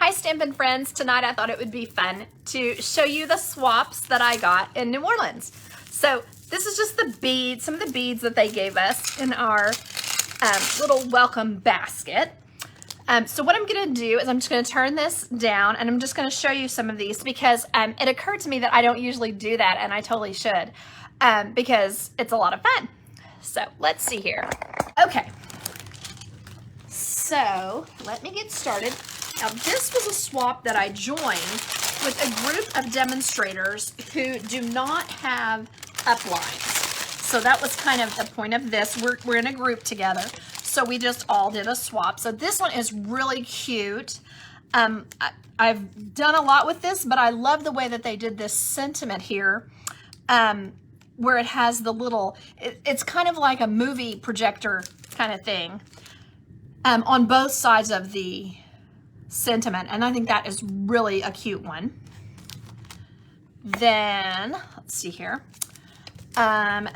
Hi Stampin' friends, tonight I thought it would be fun to show you the swaps that I got in New Orleans. So this is just the beads, some of the beads that they gave us in our little welcome basket. So what I'm gonna do is I'm just gonna turn this down and I'm just gonna show you some of these because it occurred to me that I don't usually do that and I totally should because it's a lot of fun. So let's see here. Okay, so let me get started. Now this was a swap that I joined with a group of demonstrators who do not have uplines. So that was kind of the point of this. We're in a group together. So we just all did a swap. So this one is really cute. I've done a lot with this, but I love the way that they did this sentiment here, where it has the little, it's kind of like a movie projector kind of thing on both sides of the sentiment, and I think that is really a cute one. Then let's see here.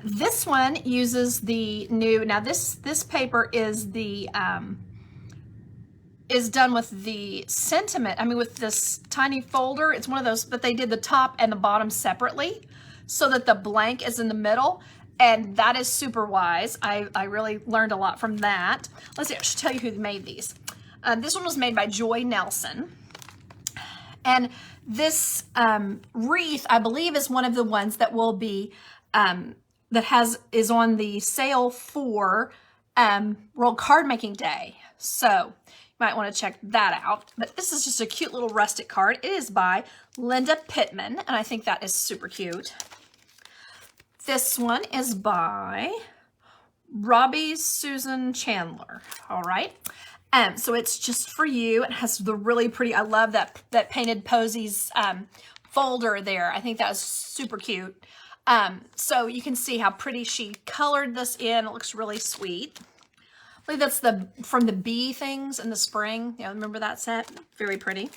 This one uses the new, now this paper is the is done with the sentiment, I mean with this tiny folder. It's one of those, but they did the top and the bottom separately so that the blank is in the middle, and that is super wise. I really learned a lot from that. Let's see, I should tell you who made these. This one was made by Joy Nelson. And this wreath, I believe, is one of the ones that will be, is on the sale for World Card Making Day. So you might want to check that out. But this is just a cute little rustic card. It is by Linda Pittman, and I think that is super cute. This one is by Robbie Susan Chandler. All right. So it's just for you. It has the really pretty, I love that painted posies folder there. I think that was super cute. So you can see how pretty she colored this in. It looks really sweet. I believe that's from the bee things in the spring. Yeah, remember that set? Very pretty.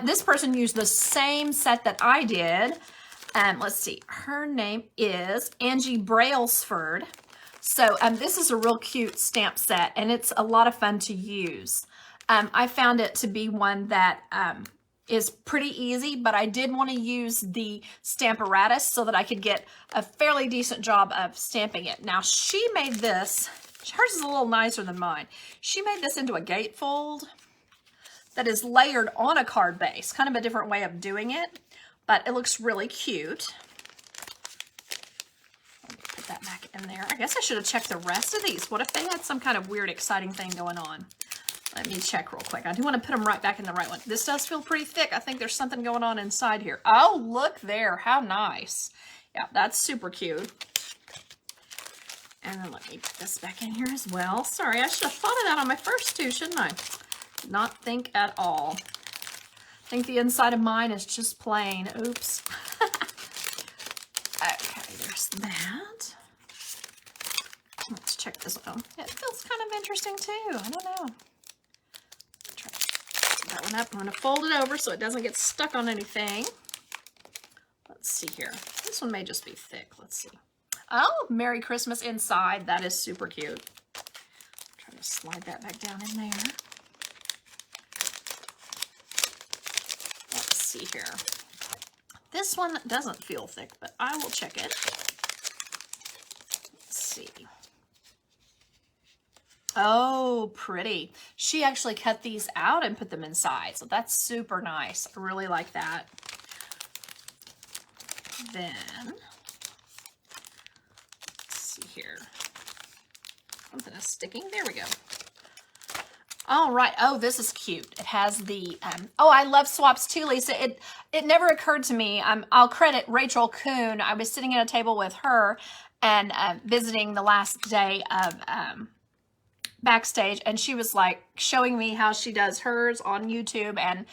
This person used the same set that I did. Let's see, her name is Angie Brailsford. So this is a real cute stamp set, and it's a lot of fun to use. I found it to be one that is pretty easy, but I did want to use the Stamparatus so that I could get a fairly decent job of stamping it. Now she made this, hers is a little nicer than mine. She made this into a gatefold that is layered on a card base, kind of a different way of doing it, but it looks really cute. That back in there. I guess I should have checked the rest of these. What if they had some kind of weird, exciting thing going on? Let me check real quick. I do want to put them right back in the right one. This does feel pretty thick. I think there's something going on inside here. Oh, look there. How nice. Yeah, that's super cute. And then let me put this back in here as well. Sorry, I should have thought of that on my first two, shouldn't I? Did not think at all. I think the inside of mine is just plain. Oops. Okay, there's that. Let's check this one. It feels kind of interesting too. I don't know. Try to put that one up. I'm going to fold it over so it doesn't get stuck on anything. Let's see here. This one may just be thick. Let's see. Oh, Merry Christmas inside. That is super cute. Try to slide that back down in there. Let's see here. This one doesn't feel thick, but I will check it. Let's see. Oh, pretty. She actually cut these out and put them inside, so that's super nice. I really like that. Then, let's see here. Something is sticking. There we go. All right. Oh, this is cute. It has the, oh, I love swaps too, Lisa. It never occurred to me. I'll credit Rachel Kuhn. I was sitting at a table with her and visiting the last day of BackStage, and she was like showing me how she does hers on YouTube and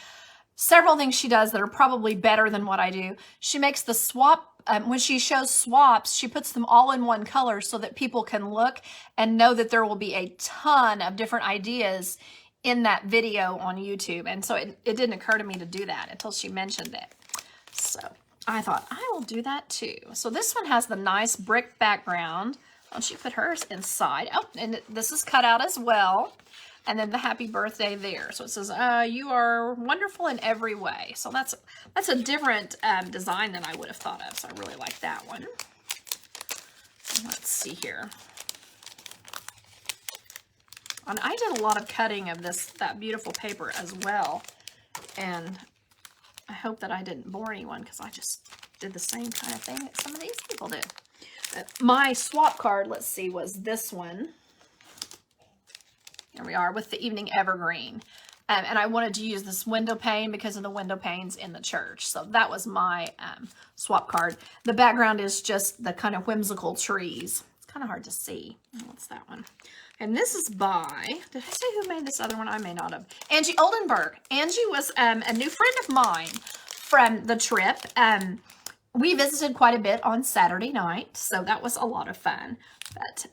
several things she does that are probably better than what I do. She makes the swap, when she shows swaps, she puts them all in one color so that people can look and know that there will be a ton of different ideas in that video on YouTube. And so it didn't occur to me to do that until she mentioned it. So I thought I will do that too. So this one has the nice brick background And she put hers inside. Oh, and this is cut out as well. And then the happy birthday there. So it says, you are wonderful in every way. So that's a different design than I would have thought of. So I really like that one. Let's see here. And I did a lot of cutting of that beautiful paper as well. And I hope that I didn't bore anyone because I just did the same kind of thing that some of these people did. My swap card, let's see, was this one. Here we are with the Evening Evergreen. And I wanted to use this window pane because of the window panes in the church. So that was my swap card. The background is just the kind of whimsical trees. It's kind of hard to see. What's that one? And this is by, did I say who made this other one? I may not have. Angie Oldenburg. Angie was a new friend of mine from the trip. We visited quite a bit on Saturday night, so that was a lot of fun. But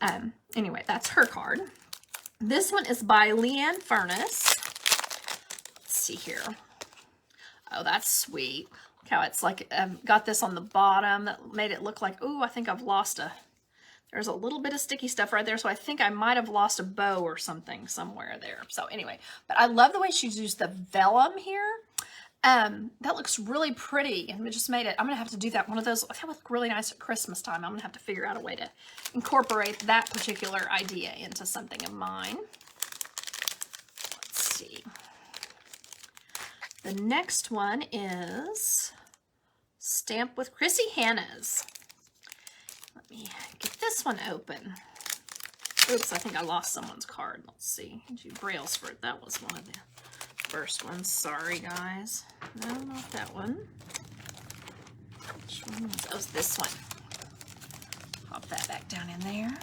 anyway, that's her card. This one is by Leanne Furness. Let's see here. Oh, that's sweet. Look how it's like got this on the bottom that made it look like, ooh, I think I've lost there's a little bit of sticky stuff right there, so I think I might have lost a bow or something somewhere there. So anyway, but I love the way she's used the vellum here. That looks really pretty, and it just made it. I'm gonna have to do that. One of those that would look really nice at Christmas time. I'm gonna have to figure out a way to incorporate that particular idea into something of mine. Let's see. The next one is Stamp with Chrissy Hannah's. Let me get this one open. Oops, I think I lost someone's card. Let's see. Brailsford. That was one of the first ones. Sorry, guys. No, not that one. Which one was it? Oh, this one. Pop that back down in there.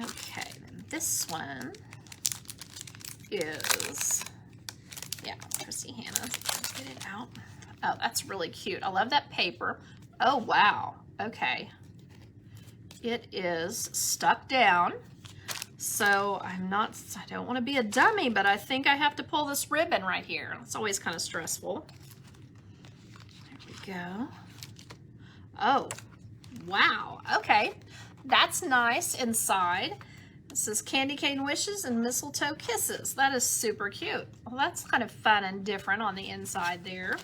Okay, then this one is, yeah, Chrissy Hannah. Let's get it out. Oh, that's really cute. I love that paper. Oh, wow. Okay. It is stuck down. So I don't want to be a dummy, but I think I have to pull this ribbon right here. It's always kind of stressful. There we go. Oh, wow. Okay. That's nice inside. It says Candy Cane Wishes and Mistletoe Kisses. That is super cute. Well, that's kind of fun and different on the inside there.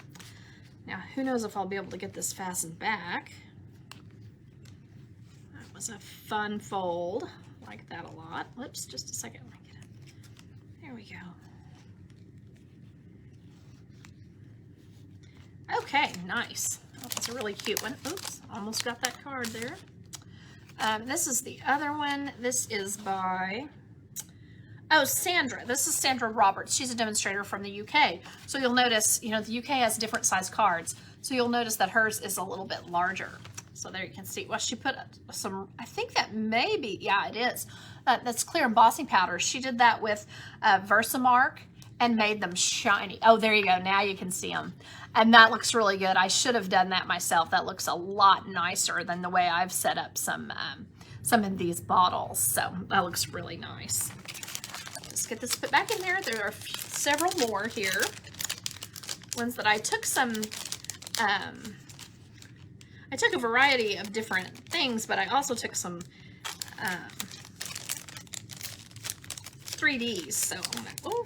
Now, who knows if I'll be able to get this fastened back. That was a fun fold. I like that a lot. Whoops, just a second. Let me get it. There we go. Okay, nice. Oh, that's a really cute one. Oops, almost got that card there. This is the other one. This is by, oh, Sandra. This is Sandra Roberts. She's a demonstrator from the UK. So you'll notice, you know, the UK has different size cards. So you'll notice that hers is a little bit larger. So there you can see, well, she put some, I think that may be, yeah, it is. That's clear embossing powder. She did that with Versamark and made them shiny. Oh, there you go. Now you can see them. And that looks really good. I should have done that myself. That looks a lot nicer than the way I've set up some of these bottles. So that looks really nice. Let's get this put back in there. There are several more here. Ones that I took some, I took a variety of different things, but I also took some 3Ds. So I'm gonna, oh,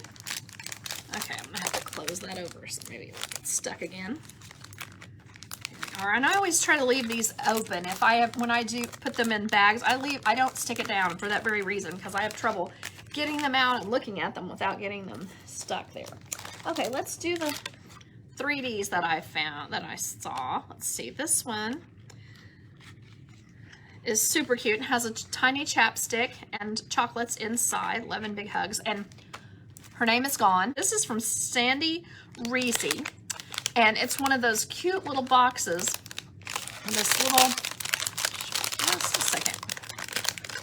okay, I'm gonna have to close that over so maybe it won't get stuck again. All right, and I always try to leave these open. If I have, when I do put them in bags, I don't stick it down for that very reason, because I have trouble getting them out and looking at them without getting them stuck there. Okay, let's do the 3Ds that I found, that I saw. Let's see, this one is super cute. It has a tiny chapstick and chocolates inside, 11 big hugs, and her name is gone. This is from Sandy Reese, and it's one of those cute little boxes. And this little, just a second,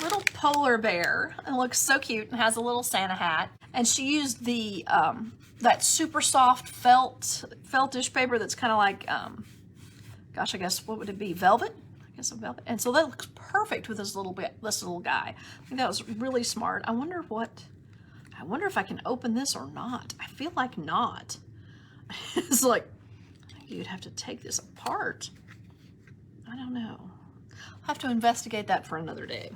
little polar bear. It looks so cute and has a little Santa hat. And she used the that super soft feltish paper that's kind of like, gosh, I guess what would it be? Velvet? I guess a velvet. And so that looks perfect with this little guy. I think that was really smart. I wonder if I can open this or not. I feel like not. It's like, you'd have to take this apart. I don't know. have to investigate that for another day.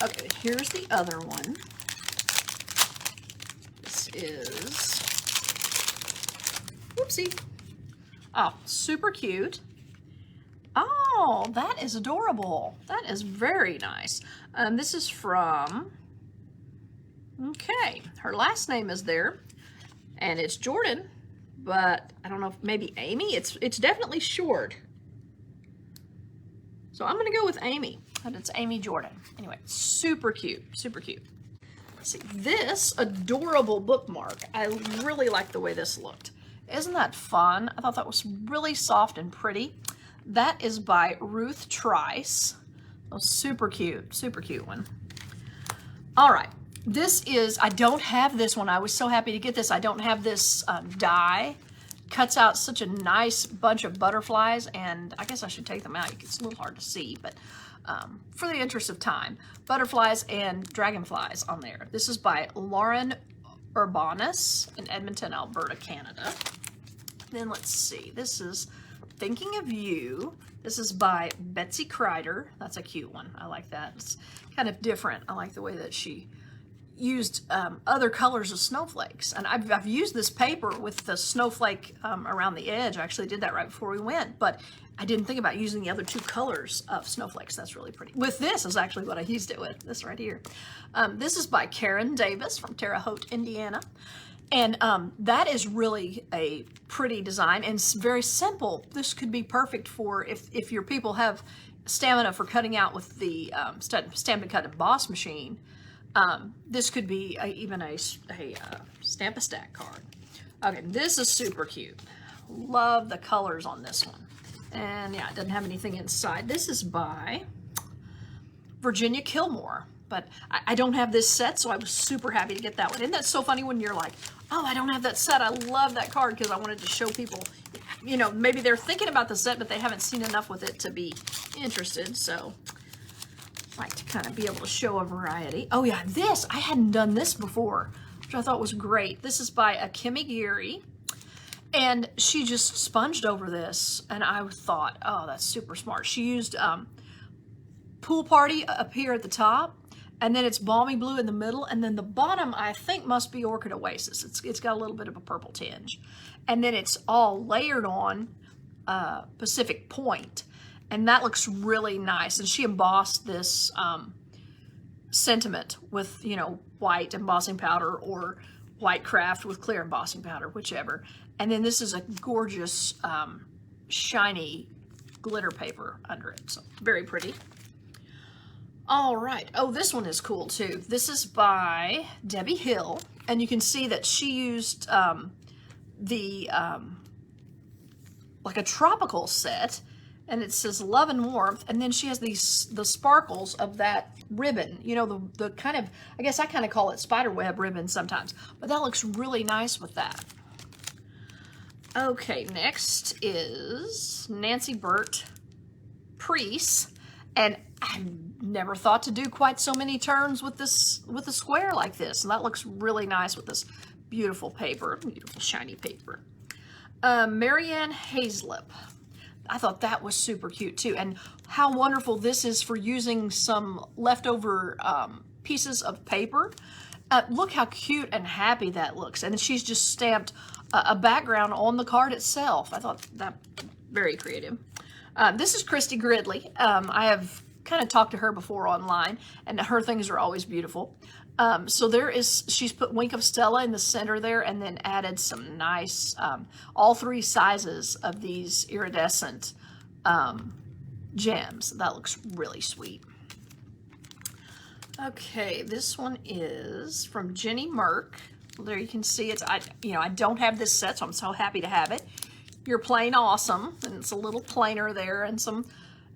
Okay, here's the other one. This is, whoopsie. Oh, super cute. Oh, that is adorable. That is very nice. This is from, okay, her last name is there, and it's Jordan, but I don't know if maybe Amy. It's definitely short. So I'm gonna go with Amy, and it's Amy Jordan. Anyway, super cute, super cute. Let's see, this adorable bookmark, I really like the way this looked. Isn't that fun? I thought that was really soft and pretty. That is by Ruth Trice. Oh, super cute one. All right, this is, I don't have this one. I was so happy to get this. I don't have this die. Cuts out such a nice bunch of butterflies, and I guess I should take them out. It's a little hard to see, but for the interest of time, butterflies and dragonflies on there. This is by Lauren Urbanus in Edmonton, Alberta, Canada. Then let's see, this is Thinking of You. This is by Betsy Kreider. That's a cute one. I like that. It's kind of different. I like the way that she used other colors of snowflakes. And I've used this paper with the snowflake around the edge. I actually did that right before we went, but I didn't think about using the other two colors of snowflakes. That's really pretty. With this is actually what I used it with, this right here. This is by Karen Davis from Terre Haute, Indiana. And that is really a pretty design and it's very simple. This could be perfect for if your people have stamina for cutting out with the Stampin' Cut Emboss machine. This could be even a Stamp-A-Stack card. Okay, this is super cute. Love the colors on this one. And yeah, it doesn't have anything inside. This is by Virginia Kilmore. But I don't have this set, so I was super happy to get that one. Isn't that so funny when you're like, oh, I don't have that set. I love that card because I wanted to show people, you know, maybe they're thinking about the set, but they haven't seen enough with it to be interested. So I like to kind of be able to show a variety. Oh yeah, this, I hadn't done this before, which I thought was great. This is by Akemi Geary. And she just sponged over this, and I thought, oh, that's super smart. She used Pool Party up here at the top, and then it's Balmy Blue in the middle, and then the bottom, I think, must be Orchid Oasis. It's got a little bit of a purple tinge. And then it's all layered on Pacific Point, and that looks really nice. And she embossed this sentiment with, you know, white embossing powder or white craft with clear embossing powder, whichever. And then this is a gorgeous, shiny glitter paper under it. So very pretty. All right. Oh, this one is cool too. This is by Debbie Hill. And you can see that she used like a tropical set. And it says Love and Warmth. And then she has the sparkles of that ribbon. You know, the kind of, I guess I kind of call it spiderweb ribbon sometimes. But that looks really nice with that. Okay, next is Nancy Burt Priest. And I never thought to do quite so many turns with this, with a square like this. And that looks really nice with this beautiful paper, beautiful shiny paper. Marianne Hazlip. I thought that was super cute too. And how wonderful this is for using some leftover pieces of paper. Look how cute and happy that looks. And she's just stamped a background on the card itself. I thought that very creative. This is Christy Gridley. I have kind of talked to her before online, and her things are always beautiful. So there is, she's put Wink of Stella in the center there, and then added some nice, all three sizes of these iridescent gems. That looks really sweet. Okay, this one is from Jenny Merck. There you can see it's, I don't have this set, so I'm so happy to have it. You're Plain Awesome, and it's a little plainer there, and some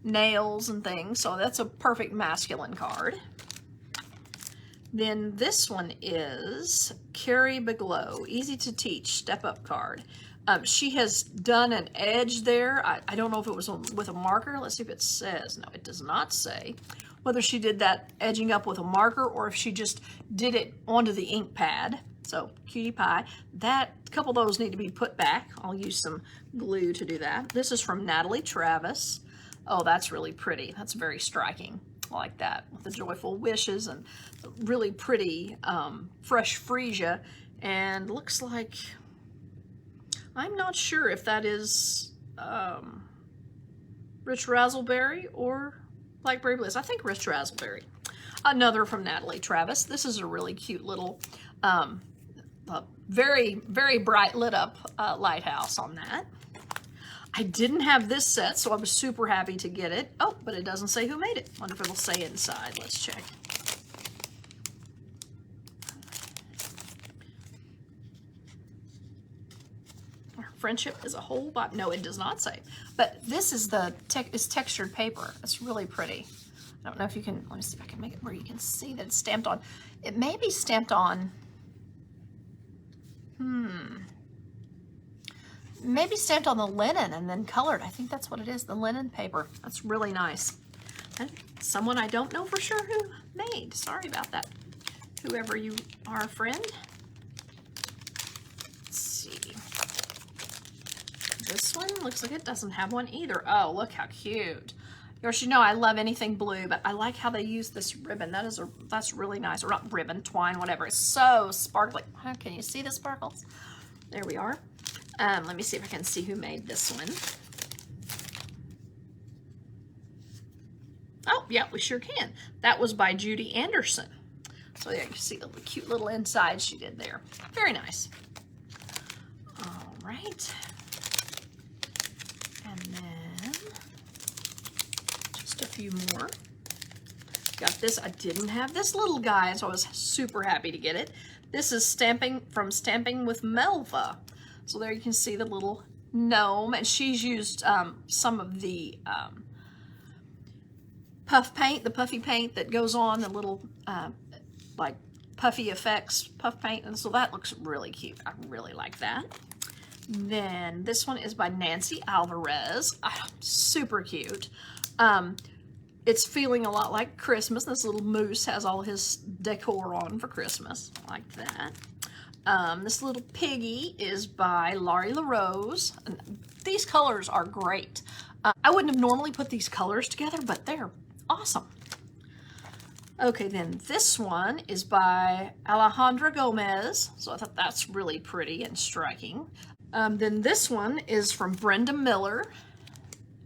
nails and things, so that's a perfect masculine card. Then this one is Carrie Bigelow, Easy to Teach, Step Up card. She has done an edge there. I don't know if it was with a marker. Let's see if it says. No, it does not say whether she did that edging up with a marker or if she just did it onto the ink pad. So cutie pie. That, a couple of those need to be put back. I'll use some glue to do that. This is from Natalie Travis. Oh, that's really pretty. That's very striking. I like that with the joyful wishes and really pretty fresh freesia. And looks like, I'm not sure if that is Rich Razzleberry or Blackberry Bliss. I think Rich Razzleberry. Another from Natalie Travis. This is a really cute little, very, very bright lit up lighthouse on that. I didn't have this set, so I was super happy to get it. Oh, but it doesn't say who made it. Wonder if it'll say inside. Let's check. Friendship is a whole lot. No, it does not say. But this is the textured paper. It's really pretty. I don't know if you can, let me see if I can make it where you can see that it's stamped on. It may be stamped on, maybe stamped on the linen and then colored. I think that's what it is, the linen paper. That's really nice. And someone I don't know for sure who made. Sorry about that. Whoever you are, friend. Let's see. This one looks like it doesn't have one either. Oh, look how cute. Of course, you know I love anything blue, but I like how they use this ribbon. That's really nice. Or not ribbon, twine, whatever. It's so sparkly. Can you see the sparkles? There we are. Let me see if I can see who made this one. Oh, yeah, we sure can. That was by Judy Anderson. So there you can see the cute little inside she did there. Very nice. All right. And then just a few more. Got this. I didn't have this little guy, so I was super happy to get it. This is Stamping from Stamping with Melva. So there you can see the little gnome, and she's used some of the puff paint, the puffy paint that goes on, the little like puffy effects, puff paint, and so that looks really cute. I really like that. Then this one is by Nancy Alvarez. Super cute. It's feeling a lot like Christmas. This little moose has all his decor on for Christmas. I like that. This little piggy is by Laurie LaRose. These colors are great. I wouldn't have normally put these colors together, but they're awesome. Okay, then this one is by Alejandra Gomez. So I thought that's really pretty and striking. Then this one is from Brenda Miller.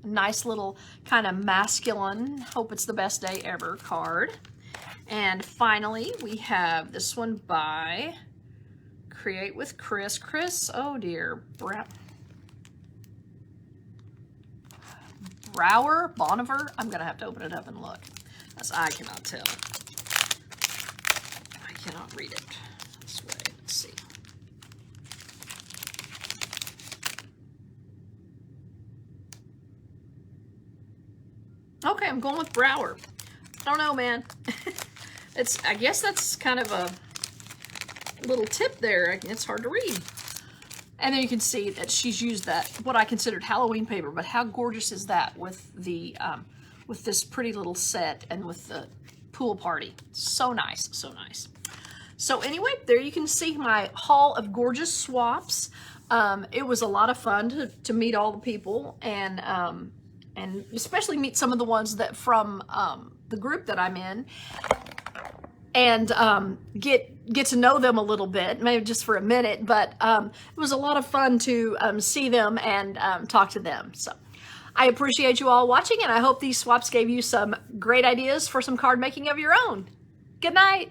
Nice little kind of masculine, hope it's the best day ever card. And finally, we have this one by Create with Chris. Oh dear, Brower, Boniver. I'm gonna have to open it up and look, as I cannot tell. I cannot read it this way. Let's see. Okay, I'm going with Brower. I don't know, man. I guess that's kind of a little tip there. It's hard to read. And then you can see that she's used that, what I considered Halloween paper, but how gorgeous is that with the with this pretty little set and with the pool party. So nice, so nice. So anyway, there you can see my haul of gorgeous swaps. It was a lot of fun to meet all the people and especially meet some of the ones that from the group that I'm in, and get to know them a little bit, maybe just for a minute, but it was a lot of fun to see them and talk to them. So I appreciate you all watching, and I hope these swaps gave you some great ideas for some card making of your own. Good night.